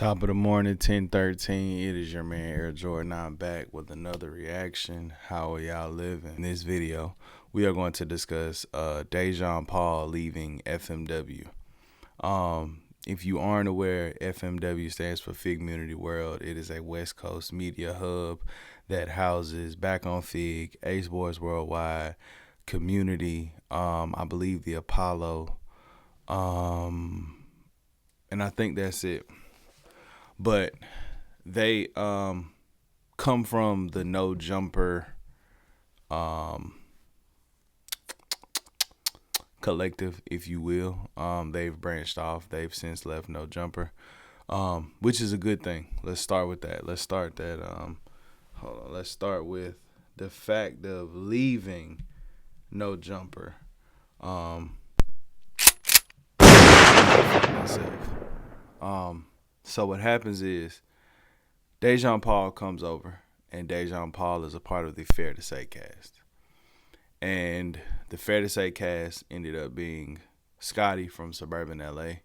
Top of the morning, 10:13. It is your man Air Jordan. I'm back with another reaction. How are y'all living? In this video, we are going to discuss Dejon Paul leaving FMW. If you aren't aware, FMW stands for Figmunity World. It is a West Coast media hub that houses Back on Fig, Ace Boys Worldwide, Community, I believe the Apollo, and I think that's it. But they come from the No Jumper collective, if you will. They've branched off. They've since left No Jumper, which is a good thing. Let's start with that. Let's start that. Hold on. Let's start with the fact of leaving No Jumper. So what happens is Dejon Paul comes over, and Dejon Paul is a part of the Fair to Say cast. And the Fair to Say cast ended up being Scotty from suburban LA,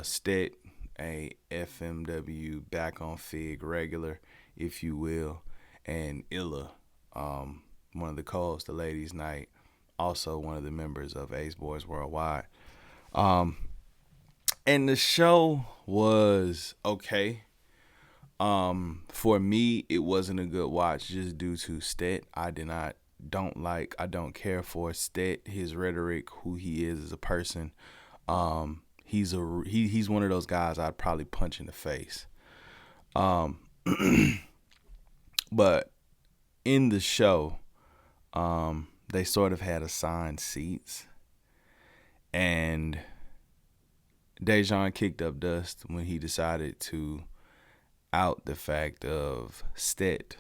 Stet, a FMW Back on Fig regular, if you will, and Illa, one of the co-hosts of Ladies Night, also one of the members of Ace Boys Worldwide. And the show was okay. For me, it wasn't a good watch just due to Stet. I don't care for Stet, his rhetoric, who he is as a person. He's one of those guys I'd probably punch in the face. But in the show, they sort of had assigned seats, and Dejon kicked up dust when he decided to out the fact of Stet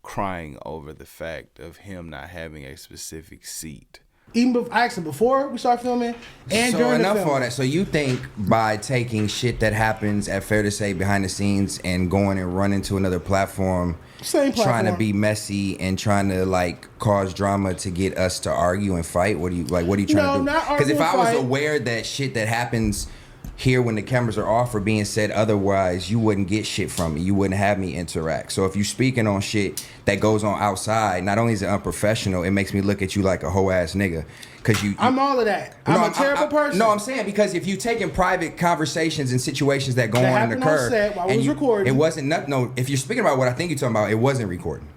crying over the fact of him not having a specific seat. Even actually before we start filming and during the film. So enough for that. So you think by taking shit that happens at Fair to Say behind the scenes and going and running to another platform, trying to be messy and trying to like cause drama to get us to argue and fight? What are you trying to do? Because if I was aware that shit that happens here when the cameras are off or being said otherwise, you wouldn't get shit from me. You wouldn't have me interact. So if you speaking on shit that goes on outside, not only is it unprofessional, it makes me look at you like a hoe ass nigga. Cause I'm all of that. I'm a terrible person. No, I'm saying because if you taking private conversations and situations that go on and occur, set while and recording. It wasn't no. If you're speaking about what I think you're talking about, it wasn't recording.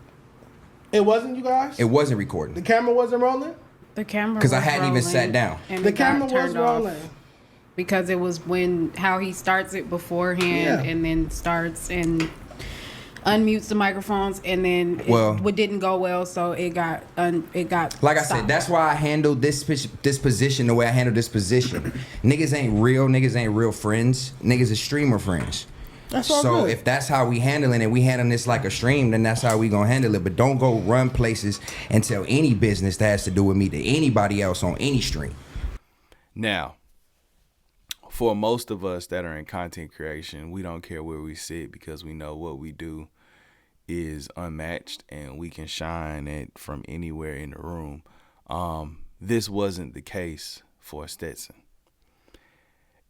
It wasn't, you guys. It wasn't recording. The camera wasn't rolling. The camera. Because I hadn't even sat down. The camera was rolling. Because it was how he starts it beforehand, and then starts and unmutes the microphones, and then it didn't go well, so it got like I said, that's why I handled this position the way I handled this position. Niggas ain't real friends. Niggas is streamer friends. That's all so good. If that's how we handling it, we handling this like a stream, then that's how we gonna handle it. But don't go run places and tell any business that has to do with me to anybody else on any stream. Now, for most of us that are in content creation, we don't care where we sit because we know what we do is unmatched and we can shine it from anywhere in the room. This wasn't the case for Stetson.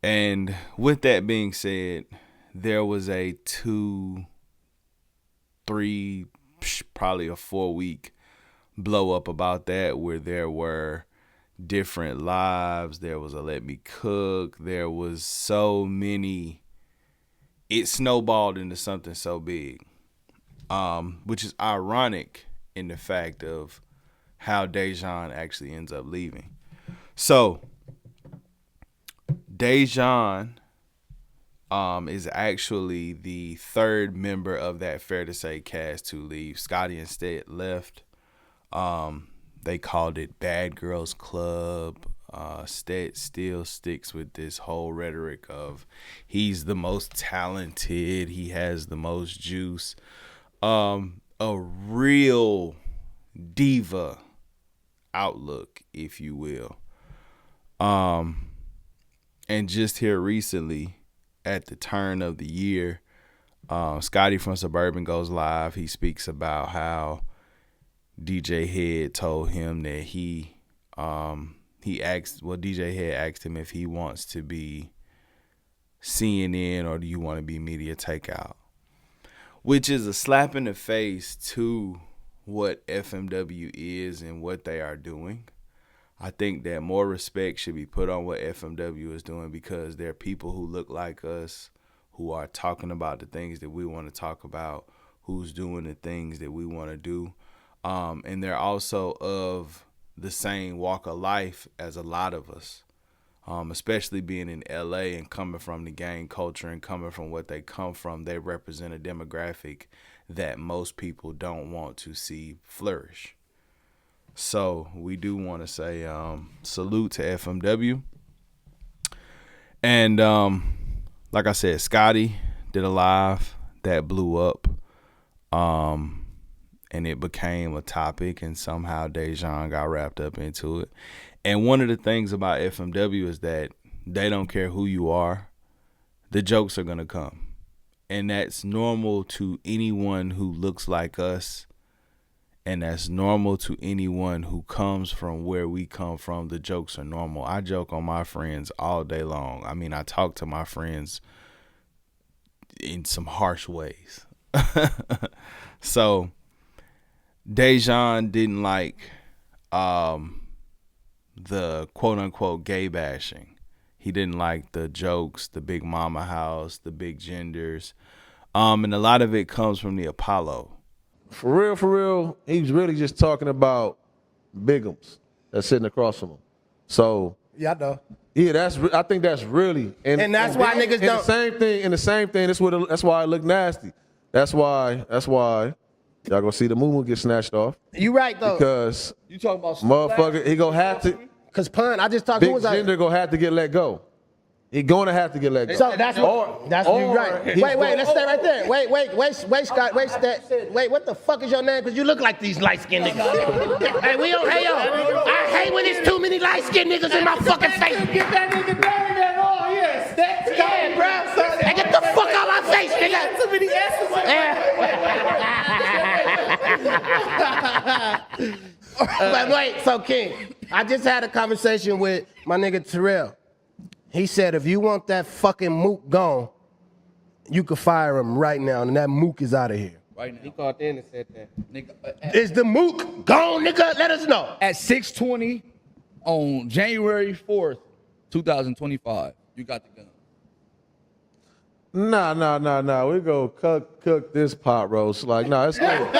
And with that being said, there was a 2, 3, probably a 4-week blow up about that, where there were different lives. There was a Let Me Cook. There was so many. It snowballed into something so big, which is ironic in the fact of how Dejon actually ends up leaving. So Dejon is actually the third member of that Fair to Say cast to leave. Scotty and Stet left. They called it Bad Girls Club. Stet still sticks with this whole rhetoric of he's the most talented, he has the most juice. A real diva outlook, if you will. And just here recently, at the turn of the year, Scotty from Suburban goes live. He speaks about how DJ Head told him that DJ Head asked him if he wants to be CNN or do you want to be media takeout? Which is a slap in the face to what FMW is and what they are doing. I think that more respect should be put on what FMW is doing because there are people who look like us, who are talking about the things that we want to talk about, who's doing the things that we want to do. And they're also of the same walk of life as a lot of us, especially being in LA and coming from the gang culture and coming from what they come from. They represent a demographic that most people don't want to see flourish. So we do want to say salute to FMW. And like I said, Scotty did a live that blew up. And it became a topic, and somehow Dejon got wrapped up into it. And one of the things about FMW is that they don't care who you are. The jokes are going to come. And that's normal to anyone who looks like us. And that's normal to anyone who comes from where we come from. The jokes are normal. I joke on my friends all day long. I mean, I talk to my friends in some harsh ways. So Dejon didn't like the quote-unquote gay bashing. He didn't like the jokes, the big mama house, the big genders. And a lot of it comes from the Apollo. For real, he was really just talking about bigums that's sitting across from him. So Yeah, I know. yeah, I think that's really And that's why niggas don't. The same thing. That's why it looked nasty. That's why y'all gonna see the moo get snatched off. You right though. Because You talking about motherfucker, he gonna have to. Cause pun, I just talked. Big Who was I? gender gonna have to get let go. He gonna have to get let go. So that's what. That's you right. Wait, let's stay right there. Wait, Scott. Wait, what the fuck is your name? Cause you look like these light skinned niggas. Hey, we don't. Hey yo, I hate when there's too many light skinned niggas in my fucking face. Get that nigga down there. Oh yes, that's Yeah, bro. Hey, get the fuck out my face, nigga. too many S's. But wait, so King, I just had a conversation with my nigga Terrell. He said if you want that fucking mook gone, you could fire him right now, and that mook is out of here. right now. He called in and said that. Nigga, Is the mook gone, nigga? Let us know. at 6:20 on January 4th, 2025, you got the gun. Nah. We go cook this pot roast. Like, nah, it's good.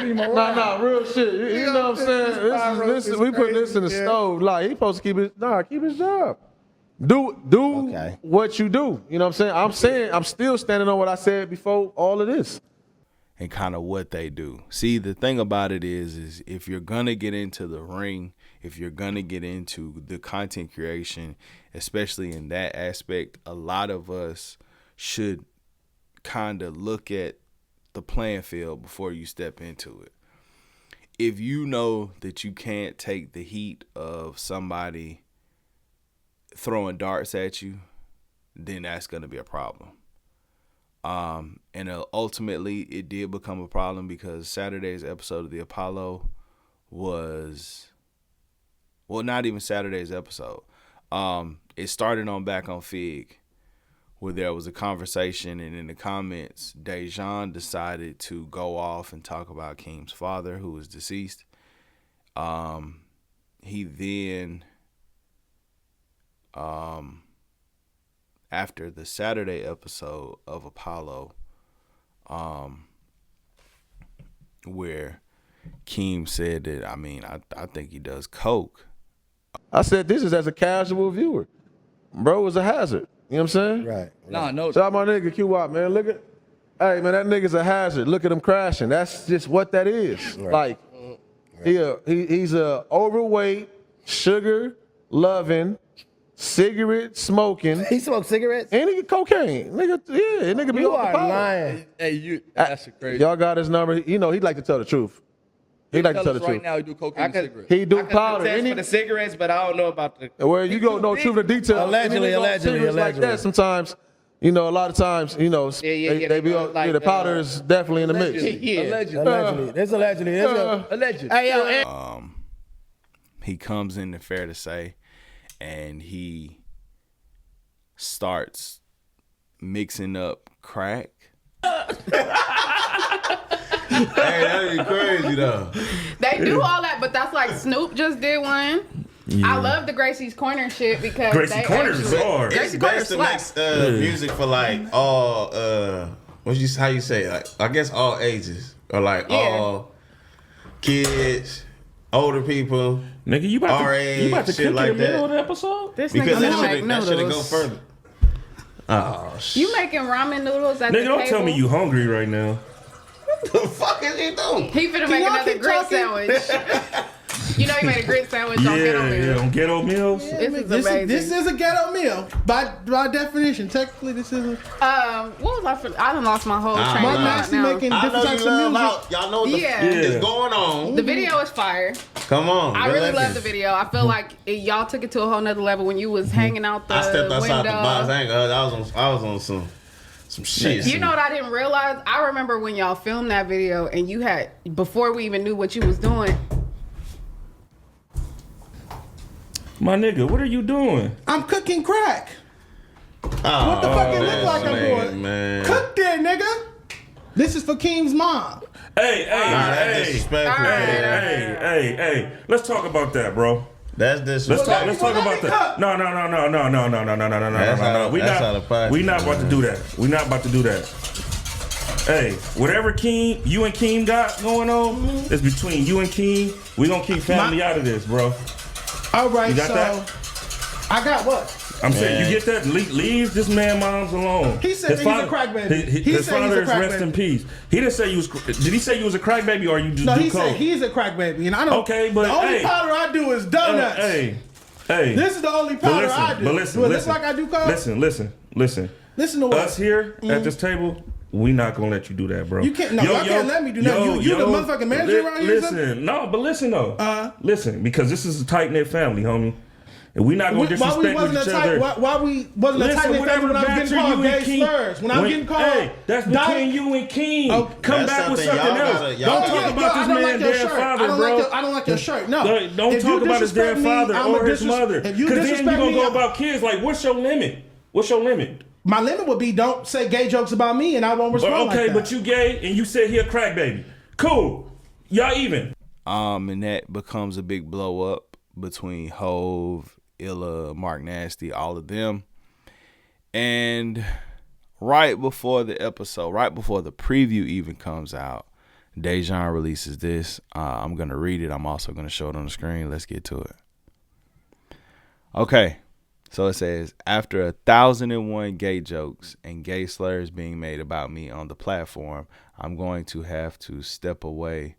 Nah, real shit. You know what I'm saying? This we put this in the stove. Like, he supposed to keep his job. Do Okay. what you do. You know what I'm saying? I'm still standing on what I said before all of this. And kind of what they do. See, the thing about it is if you're going to get into the ring, if you're going to get into the content creation, especially in that aspect, a lot of us should kind of look at the playing field before you step into it. If you know that you can't take the heat of somebody throwing darts at you, then that's going to be a problem. And ultimately, it did become a problem because Saturday's episode of the Apollo was, well, not even Saturday's episode. It started on back on Fig, where there was a conversation, and in the comments, Dejon decided to go off and talk about Keem's father, who was deceased. He then, after the Saturday episode of Apollo, where Keem said that, I think he does coke. I said this is as a casual viewer. Bro was a hazard. You know what I'm saying? Right. Nah, no. Shout out my nigga Q-Wop, man. Hey, man, that nigga's a hazard. Look at him crashing. That's just what that is. Like, he's a overweight, sugar-loving, cigarette-smoking. He smoked cigarettes? And he get cocaine. Nigga be You off the are power. lying. Hey, that's crazy. Y'all got his number. You know, he'd like to tell the truth. He'd like to tell the right truth. now, he do cocaine and cigarettes. He do I could powder. contest for the cigarettes, but I don't know about the. Where you don't know truth or detail. Allegedly. Like that sometimes, a lot of times, they be on, like, the powder is definitely in the mix. Allegedly. There's allegedly. Alleged. Hey, yo, He comes in, fair to say, and he starts mixing up crack. Hey, that'd be crazy though. They do all that, but that's like Snoop just did one. I love the Gracie's Corner shit because Gracie they Corner is hard. It's Gracie Corner best to make slaps. music for like all how you say, like I guess all ages or like all kids, older people. Nigga, you about our to age, cook shit in like the middle that. of the episode? This Because nigga that gonna make should go noodles. further. Oh shit. You making ramen noodles at Nigga, the don't table? tell me you hungry right now. The fuck is he doing? He finna make y'all another keep grit talking? sandwich. You know he made a grit sandwich on Ghetto Meal. Yeah, on Ghetto Meals. This is amazing. This is a ghetto meal by definition. Technically, this is a. What was I? I done lost my whole train of Mark thought Nasty now. making I different know types you of love music. how y'all know what the Yeah. fuck is going on. The video is fire. Come on. I really relax. love the video. I feel like y'all took it to a whole nother level when you was hanging out the I stepped outside window. the box. I was on some shit. You know what I didn't realize? I remember when y'all filmed that video and you had, before we even knew what you was doing. My nigga, what are you doing? I'm cooking crack. Oh, What the fuck it look like I'm man, doing? man. Cook there, nigga. This is for Keem's mom. Hey, Nah, that's hey, disrespectful. All right. hey, hey. Let's talk about that, bro. That's disrespectful. Let's talk about that. No. We not about to do that. We not about to do that. Hey, whatever you and Keem got going on is between you and Keem. We gonna keep family out of this, bro. All right, You got so that? I got what? I'm saying you get that. Leave this man moms alone. He said that he's a crack baby. He His said he's father a is crack rest baby. in peace. He didn't say you was. Did he say you was a crack baby or you just No, do he coke? said he's a crack baby, and I don't. Okay, but the only hey. powder I do is donuts. Hey. This is the only powder I do. But listen, Do it listen. look like I do coke? Listen. Listen to what? Us here at this table, we not gonna let you do that, bro. You can't. No, y'all can't let me do that. You the motherfucking manager around here. or something? Listen, no, but listen though. Listen, because this is a tight knit family, homie, and we not gonna Why we disrespect wasn't each a tight? other. Why we wasn't a tight Listen, knit family when I was banter getting called you and gay Keem- slurs? When I'm getting called. Hey, that's between you and Keem. Oh, Come that's back with something something y'all else. gotta- Don't y'all talk gotta- about I this don't man like your dead shirt. father, I don't bro. I don't like your shirt. No. Don't If talk you about his dead disrespect me, father I'ma or his mother. If you Because then disrespect you gonna me, go about kids. Like, what's your limit? What's your limit? my limit would be don't say gay jokes about me, and I won't respond Okay, like that. but you gay and you said he a crack baby. Cool. Y'all even. And that becomes a big blow up between Hove, Illa, Mark Nasty, all of them. And right before the episode, right before the preview even comes out, Dejon releases this. I'm going to read it. I'm also going to show it on the screen. Let's get to it. Okay. So it says, after 1,001 gay jokes and gay slurs being made about me on the platform, I'm going to have to step away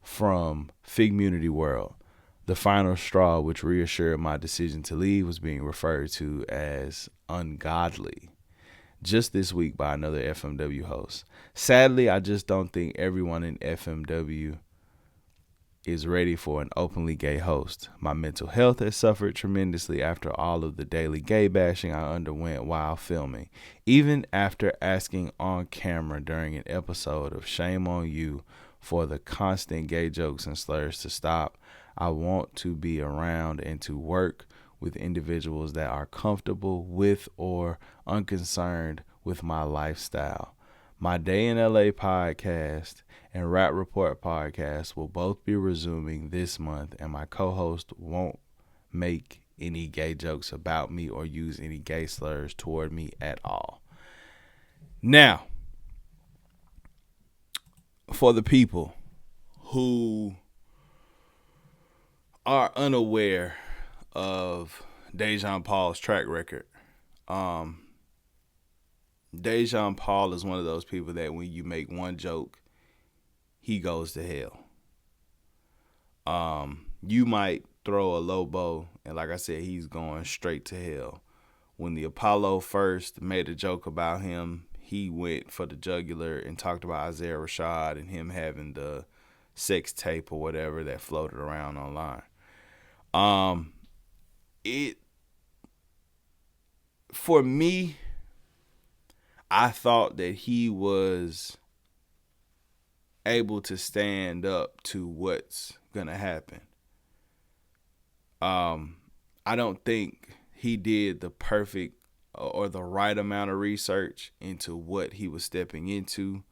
from Figmunity World. The final straw which reassured my decision to leave was being referred to as ungodly just this week by another FMW host. Sadly, I just don't think everyone in FMW is ready for an openly gay host. My mental health has suffered tremendously after all of the daily gay bashing I underwent while filming. Even after asking on camera during an episode of Shame on You for the constant gay jokes and slurs to stop, I want to be around and to work with individuals that are comfortable with or unconcerned with my lifestyle. My Day in LA podcast and Rap Report podcast will both be resuming this month, and my co-host won't make any gay jokes about me or use any gay slurs toward me at all. Now, for the people who are unaware of Dejon Paul's track record, Dejon Paul is one of those people that when you make one joke, he goes to hell. You might throw a low blow, and like I said, he's going straight to hell. When the Apollo first made a joke about him, he went for the jugular and talked about Isaiah Rashad and him having the sex tape or whatever that floated around online. For me, I thought that he was able to stand up to what's gonna happen. I don't think he did the perfect or the right amount of research into what he was stepping into,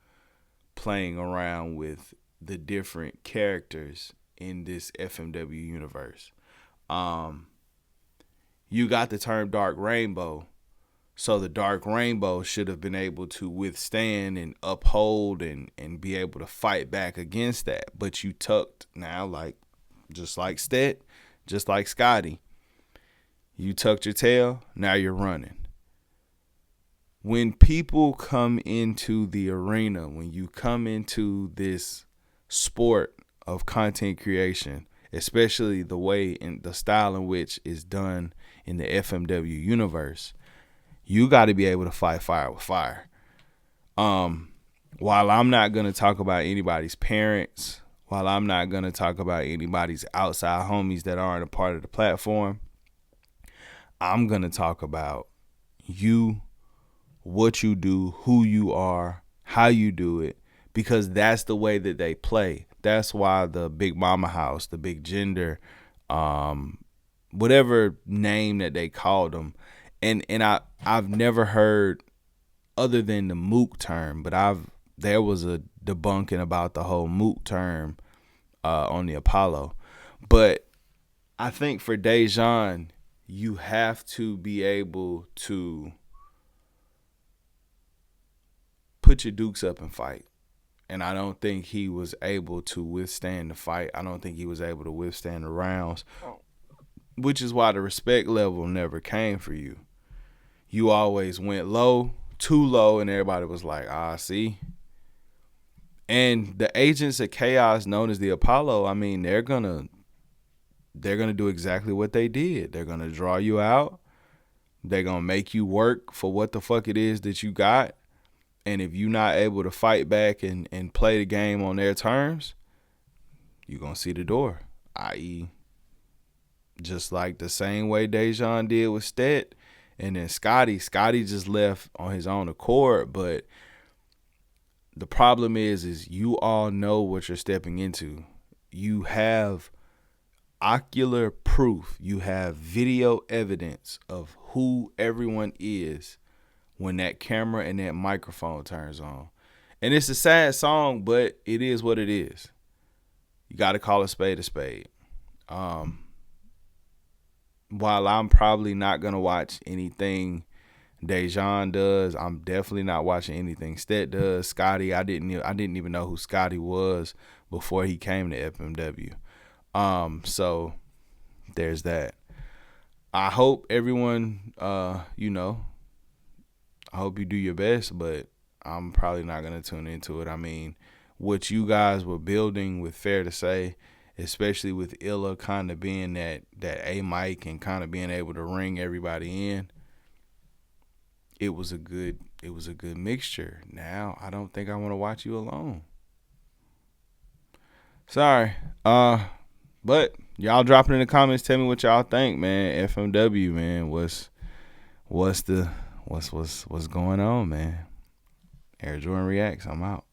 playing around with the different characters in this FMW universe. You got the term Dark Rainbow, so the Dark Rainbow should have been able to withstand and uphold and be able to fight back against that. But you tucked now, like just like Stet, just like Scotty, you tucked your tail, now you're running. When people come into the arena, when you come into this sport of content creation, especially the way and the style in which is done in the FMW universe, you got to be able to fight fire with fire. While I'm not going to talk about anybody's parents, while I'm not going to talk about anybody's outside homies that aren't a part of the platform, I'm going to talk about you, what you do, who you are, how you do it, because that's the way that they play. That's why the Big Mama House, the Big Gender, whatever name that they called them, and I've never heard other than the mook term, but there was a debunking about the whole mook term on the Apollo. But I think for Dejon, you have to be able to put your dukes up and fight. And I don't think he was able to withstand the fight. I don't think he was able to withstand the rounds, which is why the respect level never came for you. You always went low, too low, and everybody was like, see. And the agents of chaos known as the Apollo, I mean, they're gonna do exactly what they did. They're gonna draw you out. They're gonna make you work for what the fuck it is that you got. And if you're not able to fight back and play the game on their terms, you're going to see the door, i.e. just like the same way Dejon did with Stet. And then Scotty just left on his own accord. But the problem is you all know what you're stepping into. You have ocular proof. You have video evidence of who everyone is when that camera and that microphone turns on. And it's a sad song, but it is what it is. You got to call a spade a spade. While I'm probably not going to watch anything Dejon does, I'm definitely not watching anything Stet does. Scotty, I didn't even know who Scotty was before he came to FMW. So there's that. I hope everyone, I hope you do your best, but I'm probably not going to tune into it. I mean, what you guys were building with Fair to Say, especially with Illa kind of being that A mic and kind of being able to ring everybody in, it was a good mixture. Now, I don't think I want to watch you alone. Sorry. But y'all drop it in the comments, tell me what y'all think, man. FMW, man, what's going on, man? Air Jordan Reacts, I'm out.